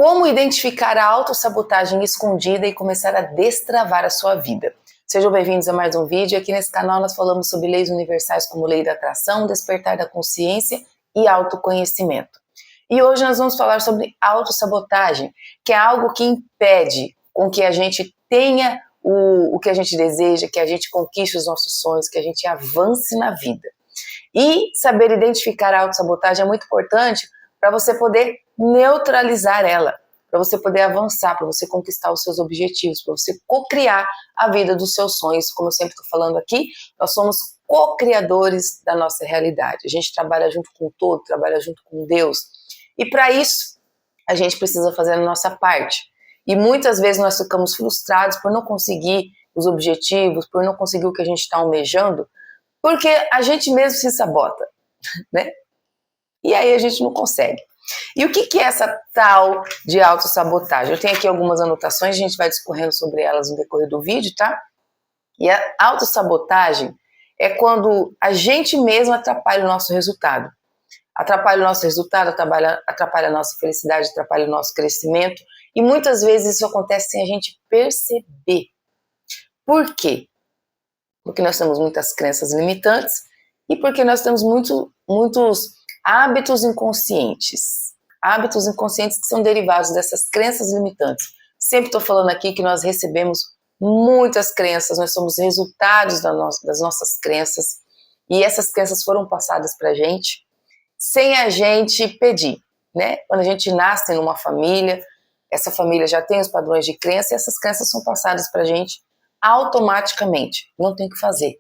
Como identificar a autossabotagem escondida e começar a destravar a sua vida. Sejam bem-vindos a mais um vídeo. Aqui nesse canal nós falamos sobre leis universais como lei da atração, despertar da consciência e autoconhecimento. E hoje nós vamos falar sobre autossabotagem, que é algo que impede com que a gente tenha o que a gente deseja, que a gente conquiste os nossos sonhos, que a gente avance na vida. E saber identificar a autossabotagem é muito importante para você poder neutralizar ela, para você poder avançar, para você conquistar os seus objetivos, para você co-criar a vida dos seus sonhos. Como eu sempre estou falando aqui, nós somos co-criadores da nossa realidade. A gente trabalha junto com o todo, trabalha junto com Deus. E para isso, a gente precisa fazer a nossa parte. E muitas vezes nós ficamos frustrados por não conseguir os objetivos, por não conseguir o que a gente está almejando, porque a gente mesmo se sabota, né? E aí a gente não consegue. E o que é essa tal de autossabotagem? Eu tenho aqui algumas anotações, a gente vai discorrendo sobre elas no decorrer do vídeo, tá? E a autossabotagem é quando a gente mesmo atrapalha o nosso resultado. Atrapalha o nosso resultado, atrapalha a nossa felicidade, atrapalha o nosso crescimento. E muitas vezes isso acontece sem a gente perceber. Por quê? Porque nós temos muitas crenças limitantes e porque nós temos muitos hábitos inconscientes. Hábitos inconscientes que são derivados dessas crenças limitantes. Sempre estou falando aqui que nós recebemos muitas crenças, nós somos resultados das nossas crenças e essas crenças foram passadas para a gente sem a gente pedir, né? Quando a gente nasce numa família, essa família já tem os padrões de crença e essas crenças são passadas para a gente automaticamente, não tem o que fazer,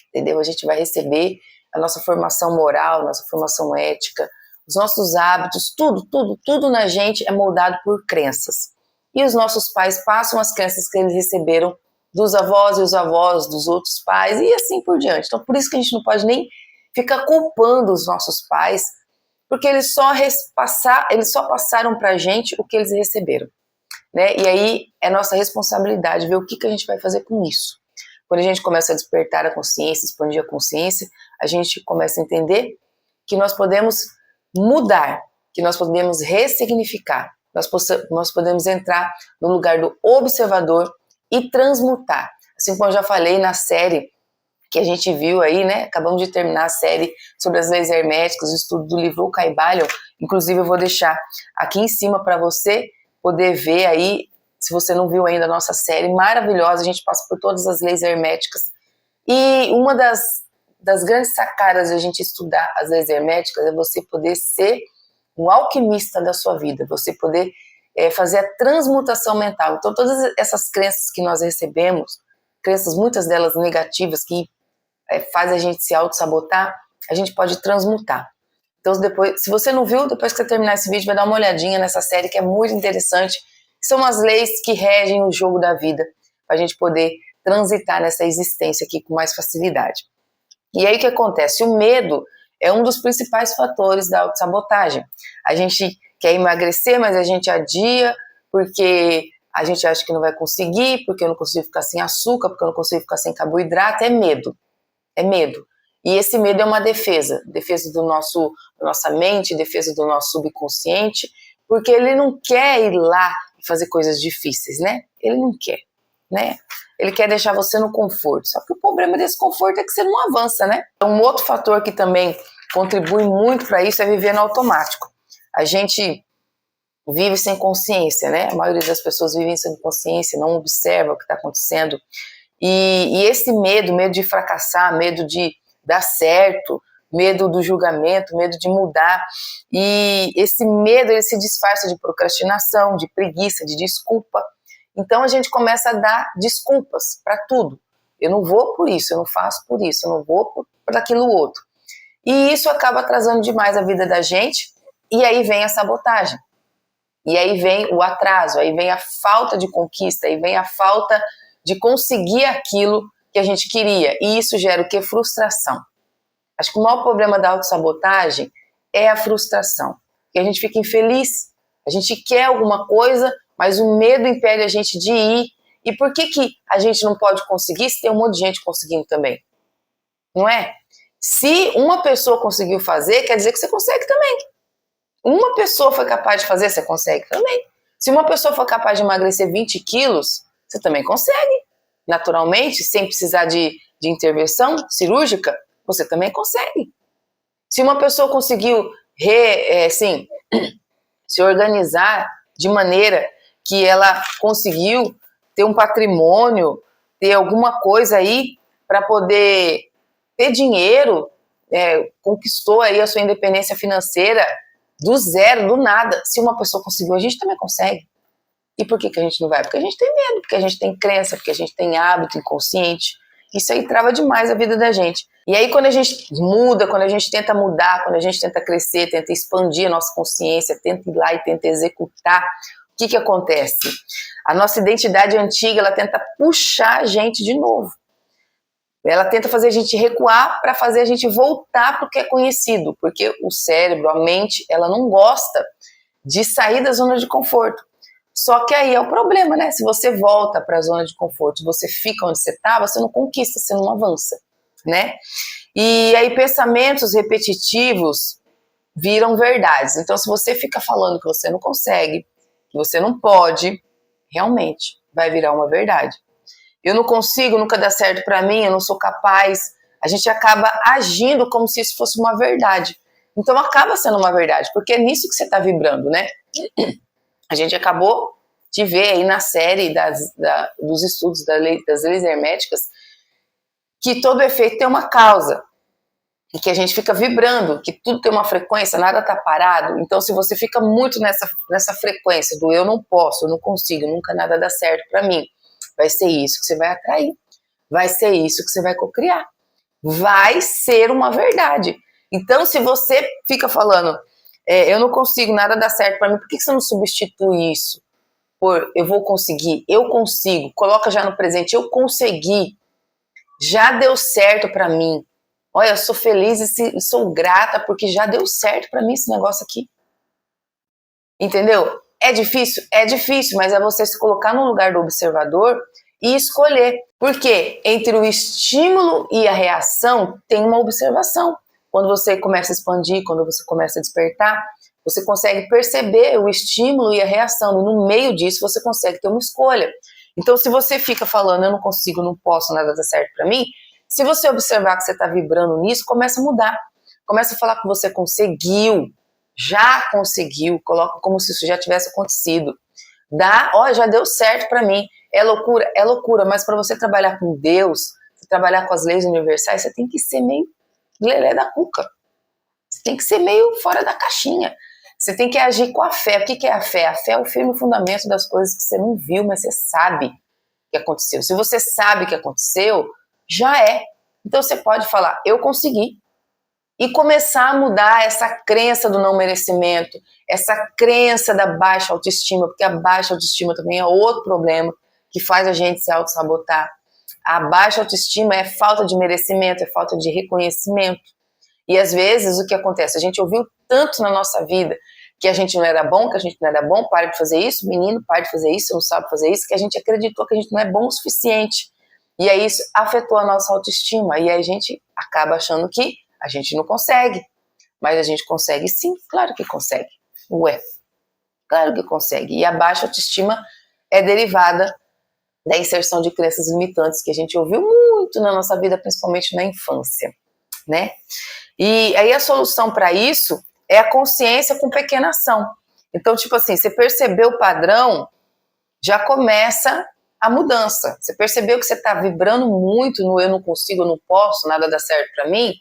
entendeu? A gente vai receber a nossa formação moral, nossa formação ética, os nossos hábitos, tudo na gente é moldado por crenças. E os nossos pais passam as crenças que eles receberam dos avós e os avós dos outros pais e assim por diante. Então por isso que a gente não pode nem ficar culpando os nossos pais, porque eles só passaram pra gente o que eles receberam, né? E aí é nossa responsabilidade ver o que a gente vai fazer com isso. Quando a gente começa a despertar a consciência, expandir a consciência, a gente começa a entender que nós podemos mudar, que nós podemos ressignificar, nós podemos entrar no lugar do observador e transmutar. Assim como eu já falei na série que a gente viu aí, né? Acabamos de terminar a série sobre as leis herméticas, o estudo do livro O Caibalion. Inclusive eu vou deixar aqui em cima para você poder ver aí, se você não viu ainda a nossa série maravilhosa, a gente passa por todas as leis herméticas. E uma das grandes sacadas de a gente estudar as leis herméticas é você poder ser um alquimista da sua vida, você poder fazer a transmutação mental. Então todas essas crenças que nós recebemos, crenças muitas delas negativas que faz a gente se auto-sabotar, a gente pode transmutar. Então depois, se você não viu, depois que você terminar esse vídeo, vai dar uma olhadinha nessa série que é muito interessante. São as leis que regem o jogo da vida, para a gente poder transitar nessa existência aqui com mais facilidade. E aí o que acontece? O medo é um dos principais fatores da autossabotagem. A gente quer emagrecer, mas a gente adia porque a gente acha que não vai conseguir, porque eu não consigo ficar sem açúcar, porque eu não consigo ficar sem carboidrato. É medo. É medo. E esse medo é uma defesa da nossa mente, defesa do nosso subconsciente, porque ele não quer ir lá e fazer coisas difíceis, né? Ele não quer, né? Ele quer deixar você no conforto. Só que o problema desse conforto é que você não avança, né? Então, um outro fator que também contribui muito para isso é viver no automático. A gente vive sem consciência, né? A maioria das pessoas vivem sem consciência, não observa o que está acontecendo. E esse medo de fracassar, medo de dar certo, medo do julgamento, medo de mudar, e esse medo ele se disfarça de procrastinação, de preguiça, de desculpa. Então a gente começa a dar desculpas para tudo. Eu não vou por isso, eu não faço por isso, eu não vou por aquilo outro. E isso acaba atrasando demais a vida da gente, e aí vem a sabotagem. E aí vem o atraso, aí vem a falta de conquista, aí vem a falta de conseguir aquilo que a gente queria. E isso gera o quê? Frustração. Acho que o maior problema da autossabotagem é a frustração. Porque a gente fica infeliz, a gente quer alguma coisa, mas o medo impede a gente de ir. E por que a gente não pode conseguir se tem um monte de gente conseguindo também? Não é? Se uma pessoa conseguiu fazer, quer dizer que você consegue também. Uma pessoa foi capaz de fazer, você consegue também. Se uma pessoa for capaz de emagrecer 20 quilos, você também consegue. Naturalmente, sem precisar de intervenção cirúrgica, você também consegue. Se uma pessoa conseguiu se organizar de maneira que ela conseguiu ter um patrimônio, ter alguma coisa aí para poder ter dinheiro, conquistou aí a sua independência financeira do zero, do nada. Se uma pessoa conseguiu, a gente também consegue. E por que a gente não vai? Porque a gente tem medo, porque a gente tem crença, porque a gente tem hábito inconsciente. Isso aí trava demais a vida da gente. E aí quando a gente muda, quando a gente tenta mudar, quando a gente tenta crescer, tenta expandir a nossa consciência, tenta ir lá e tenta executar, o que acontece? A nossa identidade antiga, ela tenta puxar a gente de novo. Ela tenta fazer a gente recuar para fazer a gente voltar para o que é conhecido, porque o cérebro, a mente, ela não gosta de sair da zona de conforto. Só que aí é o problema, né? Se você volta para a zona de conforto, você fica onde você está, você não conquista, você não avança, né? E aí pensamentos repetitivos viram verdades. Então, se você fica falando que você não consegue, que você não pode, realmente vai virar uma verdade. Eu não consigo, nunca dá certo para mim, eu não sou capaz. A gente acaba agindo como se isso fosse uma verdade. Então acaba sendo uma verdade, porque é nisso que você está vibrando, né? A gente acabou de ver aí na série dos estudos das leis herméticas que todo efeito tem uma causa. E que a gente fica vibrando, que tudo tem uma frequência, nada está parado. Então se você fica muito nessa frequência do eu não posso, eu não consigo, nunca nada dá certo para mim, vai ser isso que você vai atrair. Vai ser isso que você vai cocriar. Vai ser uma verdade. Então, se você fica falando, eu não consigo, nada dá certo para mim, por que você não substitui isso por eu vou conseguir, eu consigo? Coloca já no presente, eu consegui, já deu certo para mim. Olha, eu sou feliz e sou grata porque já deu certo para mim esse negócio aqui. Entendeu? É difícil? É difícil, mas é você se colocar no lugar do observador e escolher. Porque entre o estímulo e a reação tem uma observação. Quando você começa a expandir, quando você começa a despertar, você consegue perceber o estímulo e a reação. E no meio disso você consegue ter uma escolha. Então se você fica falando, eu não consigo, não posso, nada dá certo para mim, se você observar que você está vibrando nisso, começa a mudar. Começa a falar que você conseguiu, já conseguiu, coloca como se isso já tivesse acontecido. Já deu certo para mim. É loucura, mas para você trabalhar com Deus, trabalhar com as leis universais, você tem que ser meio lelé da cuca. Você tem que ser meio fora da caixinha. Você tem que agir com a fé. O que é a fé? A fé é o firme fundamento das coisas que você não viu, mas você sabe que aconteceu. Se você sabe que aconteceu, já é. Então você pode falar, eu consegui. E começar a mudar essa crença do não merecimento, essa crença da baixa autoestima, porque a baixa autoestima também é outro problema que faz a gente se auto-sabotar. A baixa autoestima é falta de merecimento, é falta de reconhecimento. E às vezes o que acontece? A gente ouviu tanto na nossa vida que a gente não era bom, para de fazer isso, menino, para de fazer isso, você não sabe fazer isso, que a gente acreditou que a gente não é bom o suficiente. E aí isso afetou a nossa autoestima. E aí a gente acaba achando que a gente não consegue, mas a gente consegue sim, claro que consegue. Ué, claro que consegue. E a baixa autoestima é derivada da inserção de crenças limitantes que a gente ouviu muito na nossa vida, principalmente na infância, né? E aí a solução para isso é a consciência com pequena ação. Então, tipo assim, você percebeu o padrão, já começa a mudança. Você percebeu que você está vibrando muito no eu não consigo, eu não posso, nada dá certo para mim.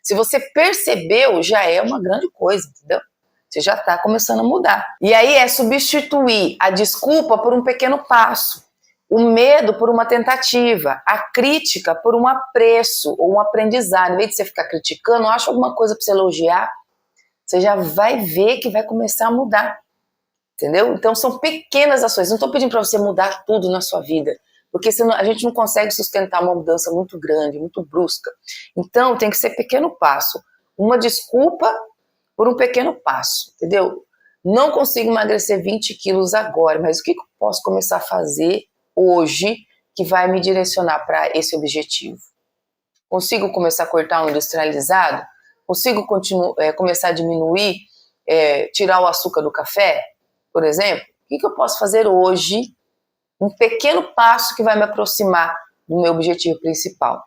Se você percebeu, já é uma grande coisa, entendeu? Você já está começando a mudar. E aí é substituir a desculpa por um pequeno passo, o medo por uma tentativa, a crítica por um apreço ou um aprendizado. Em vez de você ficar criticando, acha alguma coisa para você elogiar, você já vai ver que vai começar a mudar. Entendeu? Então são pequenas ações. Não estou pedindo para você mudar tudo na sua vida, porque senão a gente não consegue sustentar uma mudança muito grande, muito brusca. Então tem que ser pequeno passo. Uma desculpa por um pequeno passo, entendeu? Não consigo emagrecer 20 quilos agora, mas o que eu posso começar a fazer hoje que vai me direcionar para esse objetivo? Consigo começar a cortar um industrializado? Consigo começar a diminuir tirar o açúcar do café, por exemplo, o que eu posso fazer hoje, um pequeno passo que vai me aproximar do meu objetivo principal?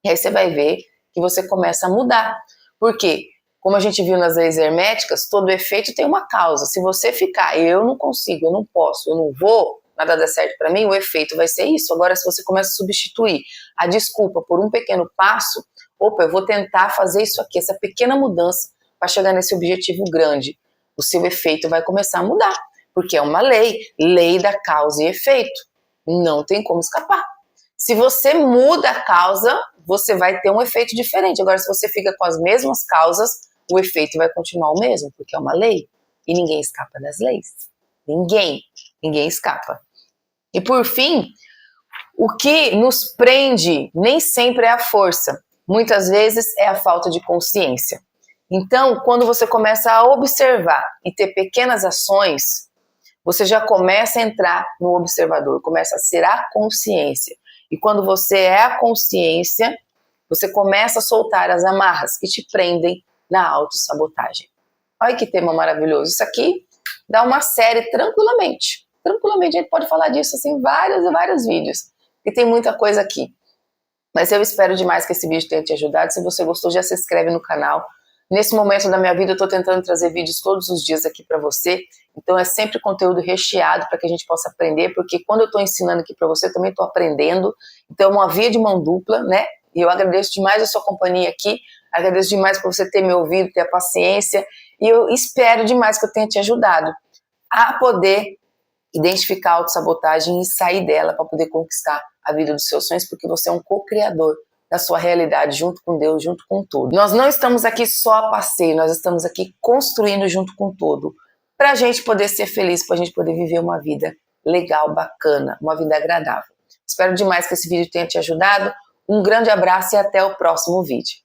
E aí você vai ver que você começa a mudar. Por quê? Como a gente viu nas leis herméticas, todo efeito tem uma causa. Se você ficar, eu não consigo, eu não posso, eu não vou, nada dá certo para mim, o efeito vai ser isso. Agora, se você começa a substituir a desculpa por um pequeno passo, opa, eu vou tentar fazer isso aqui, essa pequena mudança para chegar nesse objetivo grande, o seu efeito vai começar a mudar, porque é uma lei da causa e efeito. Não tem como escapar. Se você muda a causa, você vai ter um efeito diferente. Agora, se você fica com as mesmas causas, o efeito vai continuar o mesmo, porque é uma lei. E ninguém escapa das leis. Ninguém escapa. E por fim, o que nos prende nem sempre é a força. Muitas vezes é a falta de consciência. Então, quando você começa a observar e ter pequenas ações, você já começa a entrar no observador, começa a ser a consciência. E quando você é a consciência, você começa a soltar as amarras que te prendem na autossabotagem. Olha que tema maravilhoso. Isso aqui dá uma série tranquilamente. Tranquilamente, a gente pode falar disso assim, vários e vários vídeos. E tem muita coisa aqui. Mas eu espero demais que esse vídeo tenha te ajudado. Se você gostou, já se inscreve no canal. Nesse momento da minha vida, eu estou tentando trazer vídeos todos os dias aqui para você. Então é sempre conteúdo recheado para que a gente possa aprender, porque quando eu estou ensinando aqui para você, eu também estou aprendendo. Então é uma via de mão dupla, né? E eu agradeço demais a sua companhia aqui. Agradeço demais por você ter me ouvido, ter a paciência. E eu espero demais que eu tenha te ajudado a poder identificar a autossabotagem e sair dela para poder conquistar a vida dos seus sonhos, porque você é um co-criador da sua realidade, junto com Deus, junto com tudo. Nós não estamos aqui só a passeio, nós estamos aqui construindo junto com tudo, para a gente poder ser feliz, para a gente poder viver uma vida legal, bacana, uma vida agradável. Espero demais que esse vídeo tenha te ajudado. Um grande abraço e até o próximo vídeo.